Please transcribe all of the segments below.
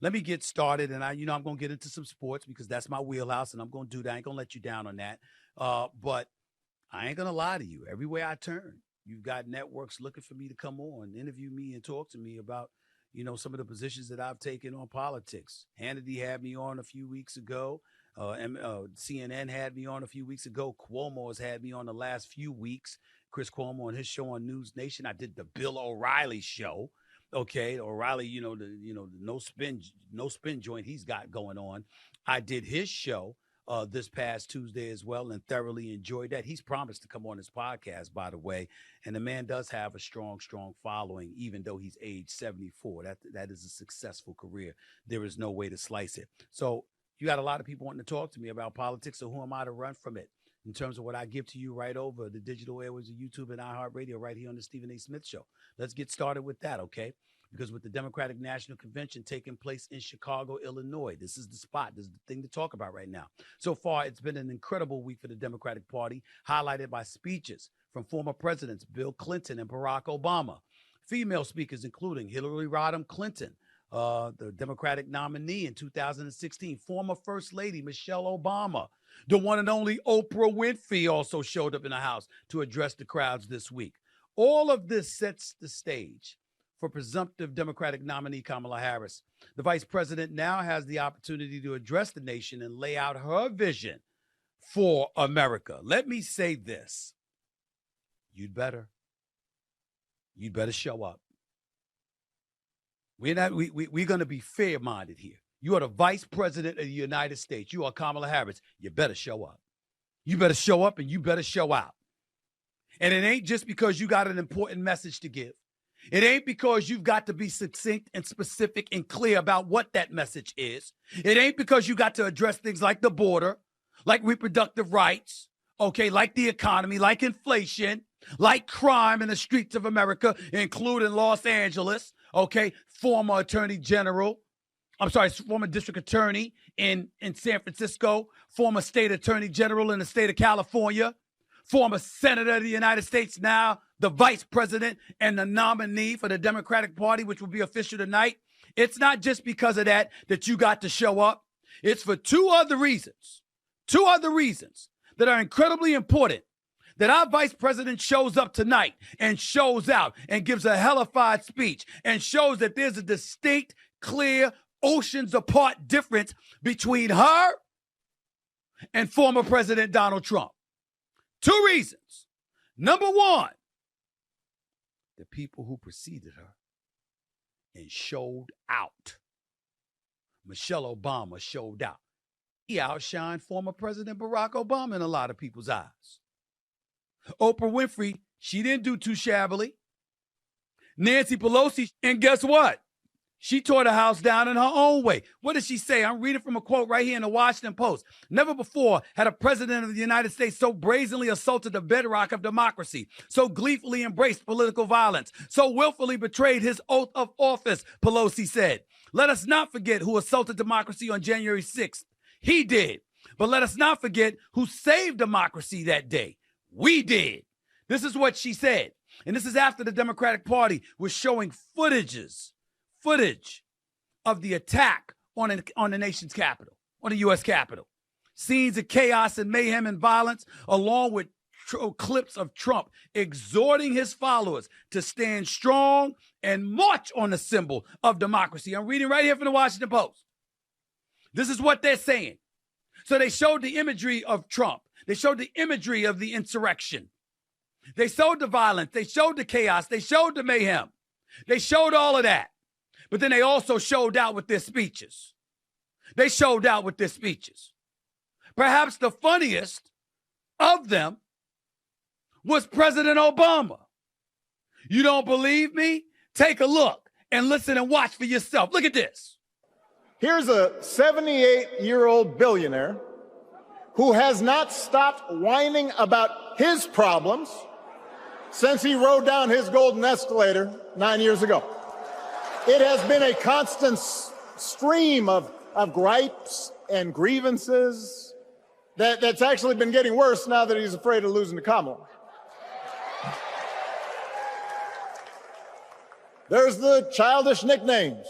let me get started. And I'm going to get into some sports because that's my wheelhouse, and I'm going to do that. I ain't going to let you down on that. But I ain't going to lie to you. Everywhere I turn, you've got networks looking for me to come on, interview me, and talk to me about, some of the positions that I've taken on politics. Hannity had me on a few weeks ago. CNN had me on a few weeks ago. Cuomo has had me on the last few weeks. Chris Cuomo on his show on News Nation. I did the Bill O'Reilly show. Okay, O'Reilly, the no spin joint he's got going on. I did his show this past Tuesday as well and thoroughly enjoyed that. He's promised to come on his podcast, by the way, and the man does have a strong following, even though he's age 74. That is a successful career. There is no way to slice it. So you got a lot of people wanting to talk to me about politics, so who am I to run from it? In terms of what I give to you right over the digital airwaves of YouTube and iHeartRadio right here on the Stephen A. Smith Show. Let's get started with that, okay? Because with the Democratic National Convention taking place in Chicago, Illinois, this is the spot. This is the thing to talk about right now. So far, it's been an incredible week for the Democratic Party, highlighted by speeches from former presidents Bill Clinton and Barack Obama. Female speakers including Hillary Rodham Clinton, the Democratic nominee in 2016, former First Lady Michelle Obama. The one and only Oprah Winfrey also showed up in the house to address the crowds this week. All of this sets the stage for presumptive Democratic nominee Kamala Harris. The vice president now has the opportunity to address the nation and lay out her vision for America. Let me say this. You'd better show up. We're going to be fair-minded here. You are the vice president of the United States. You are Kamala Harris. You better show up. You better show up and you better show out. And it ain't just because you got an important message to give. It ain't because you've got to be succinct and specific and clear about what that message is. It ain't because you got to address things like the border, like reproductive rights, okay, like the economy, like inflation, like crime in the streets of America, including Los Angeles, okay, former district attorney in San Francisco, former state attorney general in the state of California, former senator of the United States, now the vice president and the nominee for the Democratic Party, which will be official tonight. It's not just because of that you got to show up. It's for two other reasons that are incredibly important, that our vice president shows up tonight and shows out and gives a hellified speech and shows that there's a distinct, clear, oceans apart difference between her and former President Donald Trump. Two reasons. Number one, the people who preceded her and showed out. Michelle Obama showed out. He outshined former President Barack Obama in a lot of people's eyes. Oprah Winfrey, she didn't do too shabbily. Nancy Pelosi, and guess what? She tore the house down in her own way. What did she say? I'm reading from a quote right here in the Washington Post. Never before had a president of the United States so brazenly assaulted the bedrock of democracy, so gleefully embraced political violence, so willfully betrayed his oath of office, Pelosi said. Let us not forget who assaulted democracy on January 6th. He did. But let us not forget who saved democracy that day. We did. This is what she said. And this is after the Democratic Party was showing footage of the attack on the nation's capital, on the U.S. Capitol. Scenes of chaos and mayhem and violence, along with clips of Trump exhorting his followers to stand strong and march on the symbol of democracy. I'm reading right here from the Washington Post. This is what they're saying. So they showed the imagery of Trump. They showed the imagery of the insurrection. They showed the violence. They showed the chaos. They showed the mayhem. They showed all of that. But then they also showed out with their speeches. Perhaps the funniest of them was President Obama. You don't believe me? Take a look and listen and watch for yourself. Look at this. Here's a 78-year-old billionaire who has not stopped whining about his problems since he rode down his golden escalator 9 years ago. It has been a constant stream of gripes and grievances that's actually been getting worse now that he's afraid of losing to Kamala. There's the childish nicknames.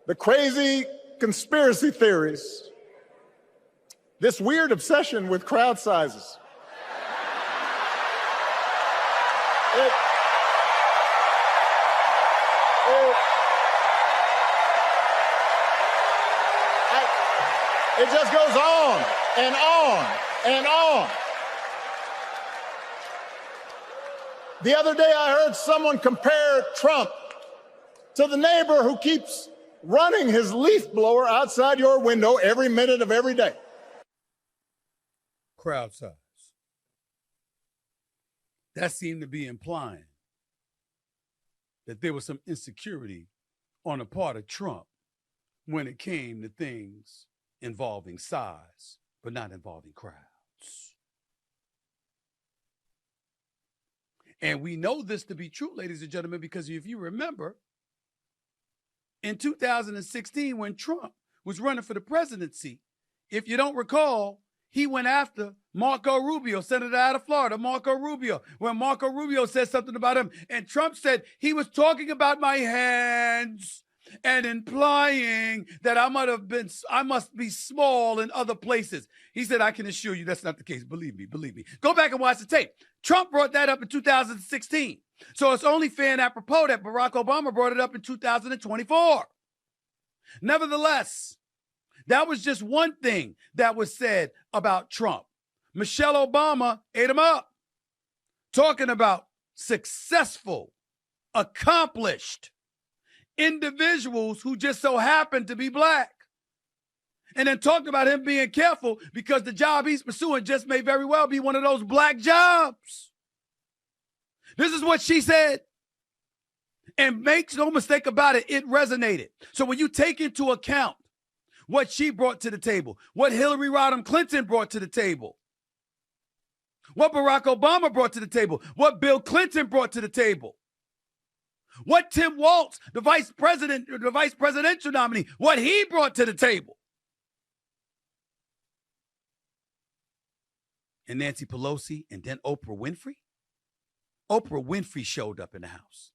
the crazy conspiracy theories, this weird obsession with crowd sizes. It just goes on and on and on. The other day I heard someone compare Trump to the neighbor who keeps running his leaf blower outside your window every minute of every day. Crowd size. That seemed to be implying that there was some insecurity on the part of Trump when it came to things involving size, but not involving crowds. And we know this to be true, ladies and gentlemen, because if you remember, in 2016, when Trump was running for the presidency, if you don't recall, he went after Marco Rubio, senator out of Florida, Marco Rubio, when Marco Rubio said something about him, and Trump said he was talking about my hands and implying that I must be small in other places. He said, I can assure you that's not the case. Believe me. Go back and watch the tape. Trump brought that up in 2016. So it's only fair and apropos that Barack Obama brought it up in 2024. Nevertheless, that was just one thing that was said about Trump. Michelle Obama ate him up, talking about successful, accomplished individuals who just so happen to be black. And then talked about him being careful because the job he's pursuing just may very well be one of those black jobs. This is what she said. And make no mistake about it, it resonated. So when you take into account what she brought to the table, what Hillary Rodham Clinton brought to the table, what Barack Obama brought to the table, what Bill Clinton brought to the table, what Tim Walz, the vice presidential nominee, what he brought to the table. And Nancy Pelosi and then Oprah Winfrey. Oprah Winfrey showed up in the house.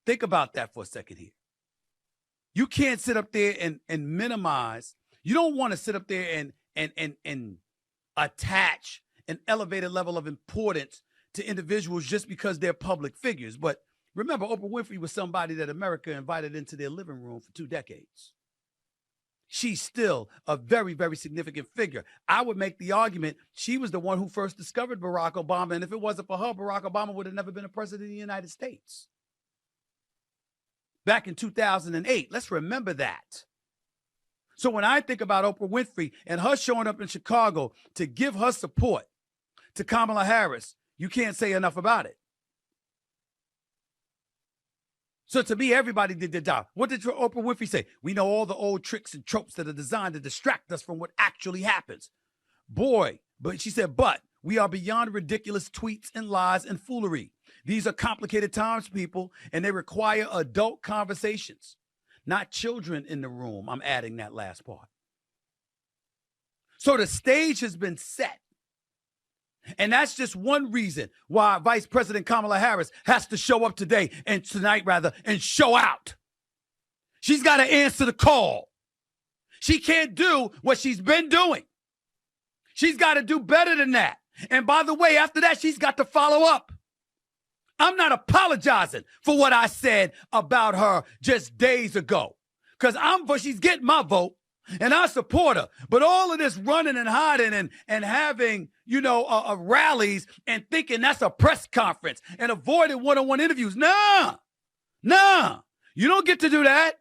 Think about that for a second here. You can't sit up there and minimize. You don't want to sit up there and attach an elevated level of importance to individuals just because they're public figures. But remember, Oprah Winfrey was somebody that America invited into their living room for 2 decades. She's still a very, very significant figure. I would make the argument she was the one who first discovered Barack Obama. And if it wasn't for her, Barack Obama would have never been a president of the United States. Back in 2008, let's remember that. So when I think about Oprah Winfrey and her showing up in Chicago to give her support to Kamala Harris, you can't say enough about it. So to me, everybody did their job. What did Oprah Winfrey say? We know all the old tricks and tropes that are designed to distract us from what actually happens. Boy, but she said, but we are beyond ridiculous tweets and lies and foolery. These are complicated times, people, and they require adult conversations, not children in the room. I'm adding that last part. So the stage has been set. And that's just one reason why Vice President Kamala Harris has to show up tonight, and show out. She's got to answer the call. She can't do what she's been doing. She's got to do better than that. And by the way, after that, she's got to follow up. I'm not apologizing for what I said about her just days ago, because she's getting my vote. And I support her. But all of this running and hiding and having, rallies and thinking that's a press conference and avoiding one-on-one interviews. Nah. You don't get to do that.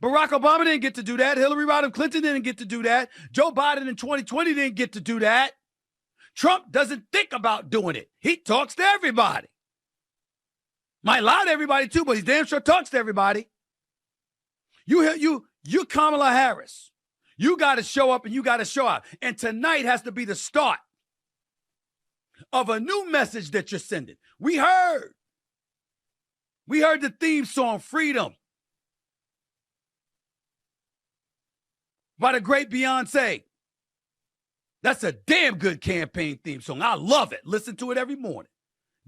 Barack Obama didn't get to do that. Hillary Rodham Clinton didn't get to do that. Joe Biden in 2020 didn't get to do that. Trump doesn't think about doing it. He talks to everybody. Might lie to everybody too, but he damn sure talks to everybody. You Kamala Harris. You got to show up and you got to show out. And tonight has to be the start of a new message that you're sending. We heard the theme song, Freedom, by the great Beyonce. That's a damn good campaign theme song. I love it. Listen to it every morning.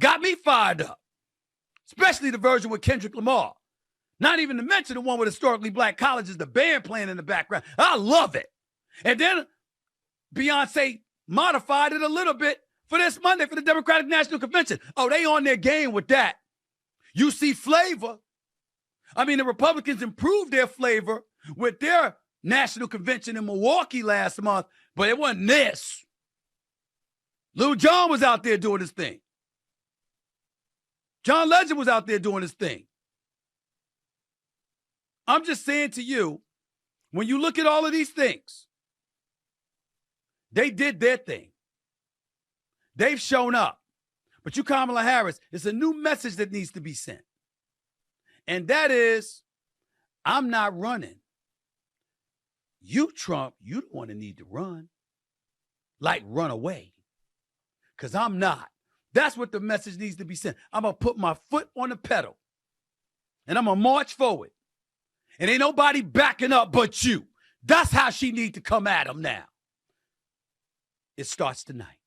Got me fired up. Especially the version with Kendrick Lamar. Not even to mention the one with historically black colleges, the band playing in the background. I love it. And then Beyonce modified it a little bit for this Monday for the Democratic National Convention. Oh, they on their game with that. You see flavor. I mean, the Republicans improved their flavor with their national convention in Milwaukee last month, but it wasn't this. Lil Jon was out there doing his thing. John Legend was out there doing his thing. I'm just saying to you, when you look at all of these things, they did their thing. They've shown up. But you, Kamala Harris, it's a new message that needs to be sent. And that is, I'm not running. You, Trump, you the one that need to run. Like run away. Because I'm not. That's what the message needs to be sent. I'm going to put my foot on the pedal. And I'm going to march forward. And ain't nobody backing up but you. That's how she need to come at him now. It starts tonight.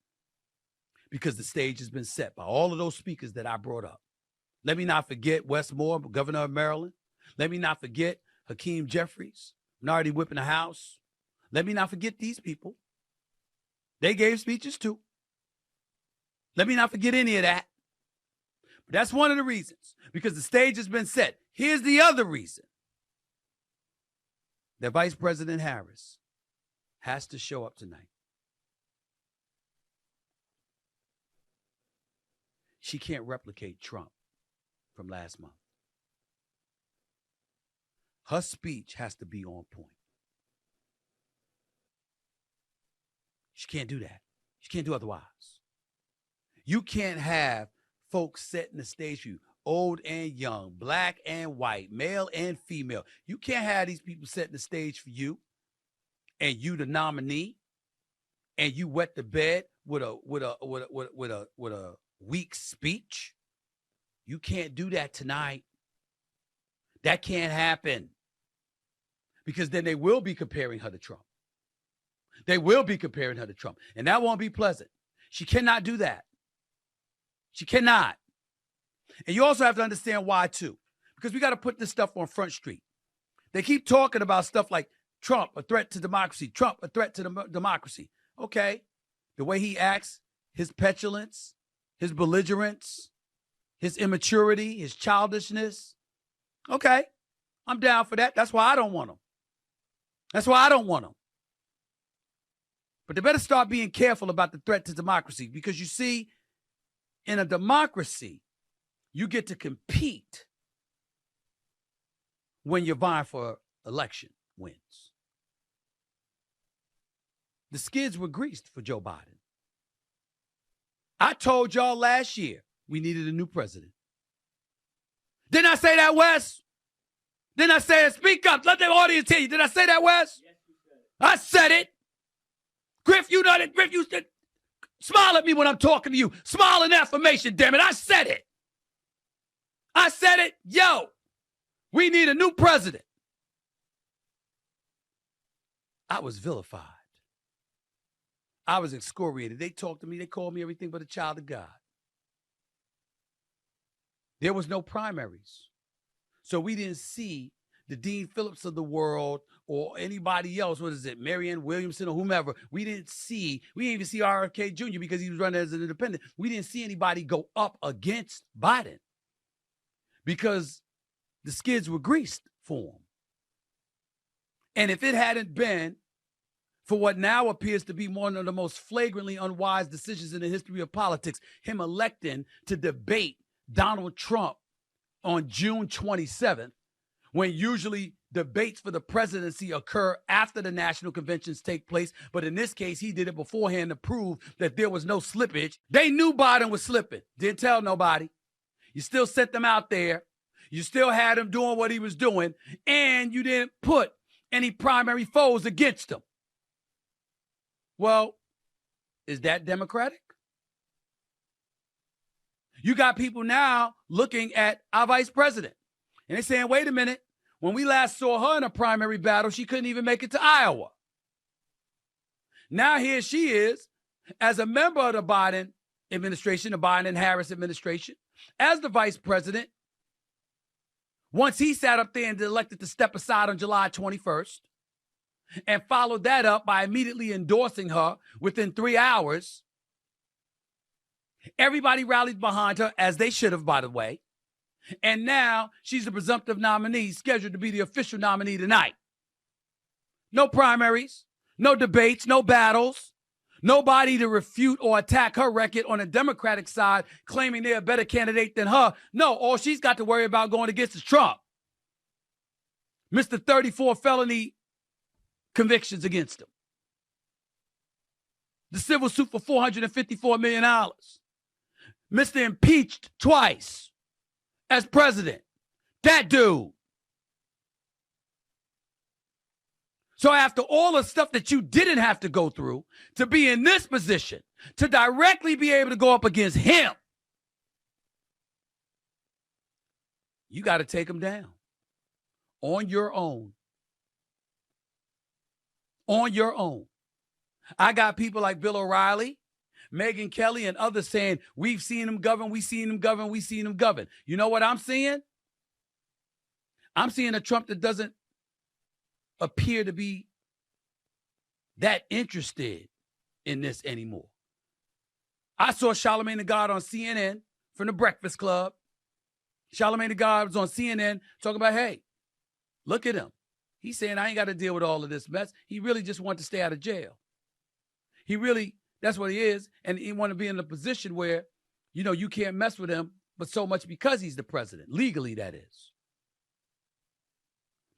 Because the stage has been set by all of those speakers that I brought up. Let me not forget Wes Moore, governor of Maryland. Let me not forget Hakeem Jeffries, Minority Whip in the House. Let me not forget these people. They gave speeches too. Let me not forget any of that. But that's one of the reasons. Because the stage has been set. Here's the other reason. That Vice President Harris has to show up tonight. She can't replicate Trump from last month. Her speech has to be on point. She can't do that. She can't do otherwise. You can't have folks setting the stage for you, old and young, black and white, male and female. You can't have these people setting the stage for you and you the nominee and you wet the bed with a weak speech. You can't do that tonight. That can't happen. Because then they will be comparing her to Trump. They will be comparing her to Trump. And that won't be pleasant. She cannot do that. She cannot. And you also have to understand why, too. Because we got to put this stuff on Front Street. They keep talking about stuff like Trump, a threat to democracy. Trump, a threat to democracy. Okay. The way he acts, his petulance, his belligerence, his immaturity, his childishness. Okay. I'm down for that. That's why I don't want him. That's why I don't want him. But they better start being careful about the threat to democracy because you see, in a democracy, you get to compete when you're vying for election wins. The skids were greased for Joe Biden. I told y'all last year we needed a new president. Didn't I say that, Wes? Didn't I say it? Speak up. Let the audience hear you. Did I say that, Wes? Yes, you said it. I said it. Griff, you know that. Griff, you said, smile at me when I'm talking to you. Smile in affirmation, damn it. I said it. I said it. Yo, we need a new president. I was vilified. I was excoriated. They talked to me. They called me everything but a child of God. There was no primaries. So we didn't see the Dean Phillips of the world or anybody else. What is it? Marianne Williamson or whomever. We didn't even see RFK Jr. because he was running as an independent. We didn't see anybody go up against Biden because the skids were greased for him. And if it hadn't been for what now appears to be one of the most flagrantly unwise decisions in the history of politics, him electing to debate Donald Trump on June 27th, when usually debates for the presidency occur after the national conventions take place. But in this case, he did it beforehand to prove that there was no slippage. They knew Biden was slipping. Didn't tell nobody. You still sent them out there. You still had him doing what he was doing. And you didn't put any primary foes against him. Well, is that democratic? You got people now looking at our vice president. And they're saying, wait a minute. When we last saw her in a primary battle, she couldn't even make it to Iowa. Now here she is as a member of the Biden administration, the Biden and Harris administration, as the vice president, once he sat up there and elected to step aside on July 21st and followed that up by immediately endorsing her within 3 hours, everybody rallied behind her, as they should have, by the way. And now she's the presumptive nominee, scheduled to be the official nominee tonight. No primaries, no debates, no battles, nobody to refute or attack her record on the Democratic side, claiming they're a better candidate than her. No, all she's got to worry about going against is Trump. Mr. 34 felony convictions against him. The civil suit for $454 million. Mr. Impeached twice as president. That dude. So after all the stuff that you didn't have to go through to be in this position, to directly be able to go up against him, you got to take him down on your own. On your own. I got people like Bill O'Reilly, Megyn Kelly, and others saying, we've seen him govern, we've seen him govern, we've seen him govern. You know what I'm seeing? I'm seeing a Trump that doesn't appear to be that interested in this anymore. I saw Charlamagne tha God on CNN from The Breakfast Club. Charlamagne tha God was on CNN talking about, hey, look at him. He's saying, I ain't got to deal with all of this mess. He really just wanted to stay out of jail. He really, that's what he is. And he want to be in a position where, you know, you can't mess with him, but so much because he's the president. Legally, that is.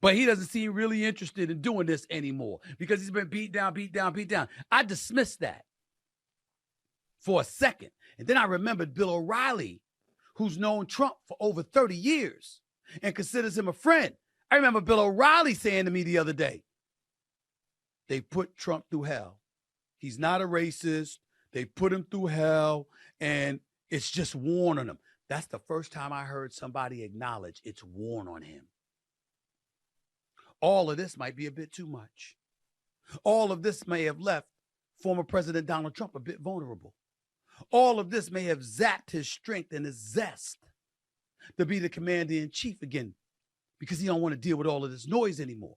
But he doesn't seem really interested in doing this anymore because he's been beat down, beat down, beat down. I dismissed that for a second. And then I remembered Bill O'Reilly, who's known Trump for over 30 years and considers him a friend. I remember Bill O'Reilly saying to me the other day, they put Trump through hell. He's not a racist. They put him through hell, and it's just worn on him. That's the first time I heard somebody acknowledge it's worn on him. All of this might be a bit too much. All of this may have left former President Donald Trump a bit vulnerable. All of this may have zapped his strength and his zest to be the commander-in-chief again, because he don't want to deal with all of this noise anymore.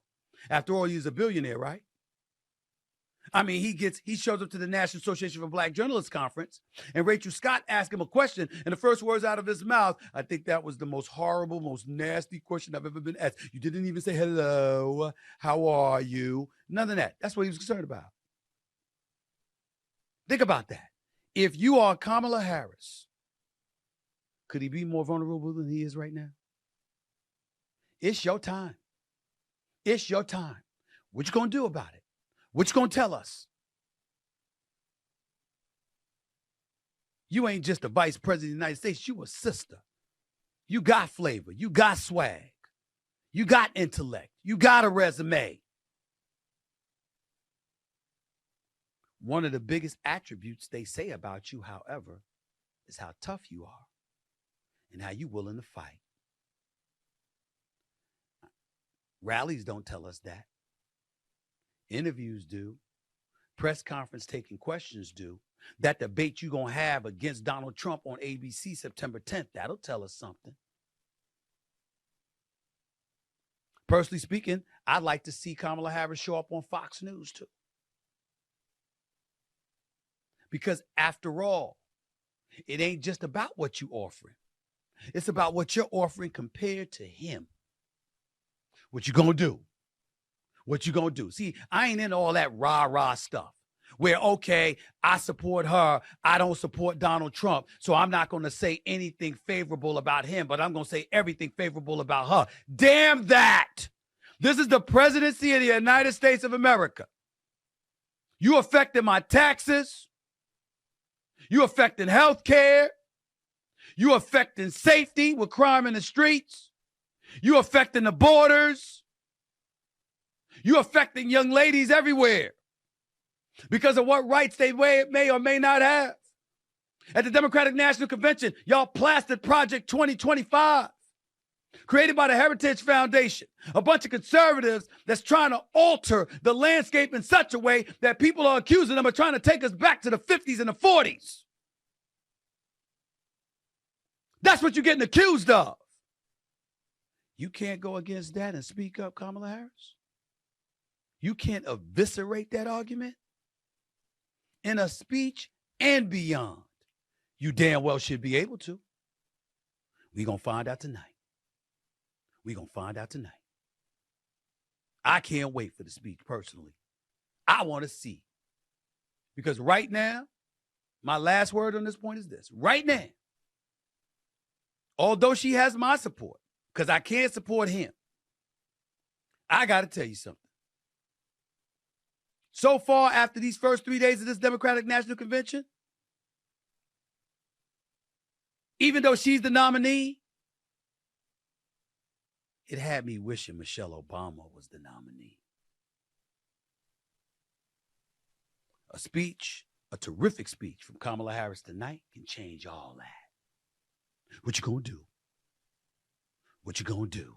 After all, he's a billionaire, right? I mean, he shows up to the National Association for Black Journalists conference, and Rachel Scott asked him a question, and the first words out of his mouth, I think that was the most horrible, most nasty question I've ever been asked. You didn't even say hello, how are you? None of that. That's what he was concerned about. Think about that. If you are Kamala Harris, could he be more vulnerable than he is right now? It's your time. It's your time. What you gonna do about it? What you gonna tell us? You ain't just a vice president of the United States. You a sister. You got flavor. You got swag. You got intellect. You got a resume. One of the biggest attributes they say about you, however, is how tough you are and how you willing to fight. Rallies don't tell us that. Interviews do. Press conference taking questions do. That debate you're going to have against Donald Trump on ABC September 10th, that'll tell us something. Personally speaking, I'd like to see Kamala Harris show up on Fox News too. Because after all, it ain't just about what you're offering. It's about what you're offering compared to him. What you gonna do? What you gonna do? See, I ain't in all that rah-rah stuff where, okay, I support her, I don't support Donald Trump, so I'm not gonna say anything favorable about him, but I'm gonna say everything favorable about her. Damn that! This is the presidency of the United States of America. You affecting my taxes. You affecting health care. You affecting safety with crime in the streets. You affecting the borders. You affecting young ladies everywhere because of what rights they may or may not have. At the Democratic National Convention, y'all plastered Project 2025, created by the Heritage Foundation, a bunch of conservatives that's trying to alter the landscape in such a way that people are accusing them of trying to take us back to the 50s and the 40s. That's what you're getting accused of. You can't go against that and speak up, Kamala Harris. You can't eviscerate that argument in a speech and beyond. You damn well should be able to. We're going to find out tonight. We're going to find out tonight. I can't wait for the speech personally. I want to see. Because right now, my last word on this point is this. Right now, although she has my support, because I can't support him, I got to tell you something. So far, after these first 3 days of this Democratic National Convention, even though she's the nominee, it had me wishing Michelle Obama was the nominee. A speech, a terrific speech from Kamala Harris tonight can change all that. What you gonna do? What you gonna do?